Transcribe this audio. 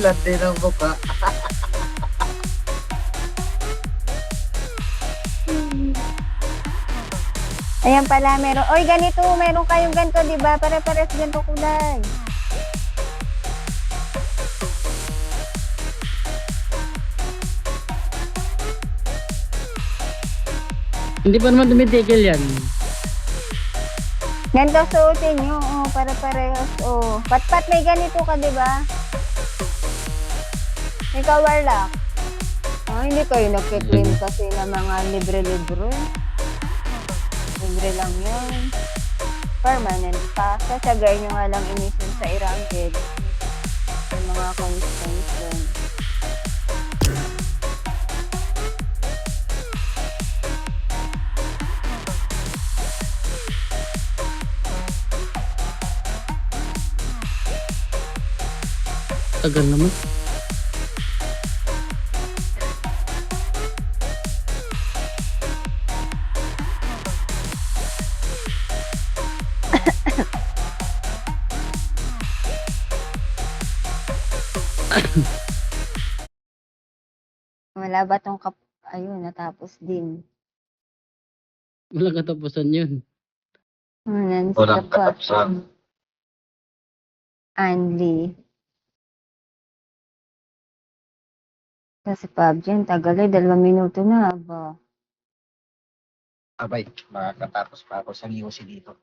Landi ng mukha. Ayan pala, meron. Oy, ganito, meron kayong ganito, di ba? Pare-pares ganito kulay. Hindi pa naman tumitigil yan. Ganito suotin nyo, oh, pare-parehas, oh. Pat-pat, may ganito ka, di ba? Ikaw, Warlock. Ah, hindi kayo nagkiklaim kasi ng mga libre-libre. Libre lang yun. Permanent pa. Sasagay nyo nga lang emission sa Irangkid. Yung mga constants dun. Tagal naman. Wala ba tong ayun, natapos din. Walang katapusan yun. Walang katapusan. Anli. Kasi PUBG, ang tagal eh, 2 minuto na ba? Abay, makakatapos pa ako sa Niosi dito.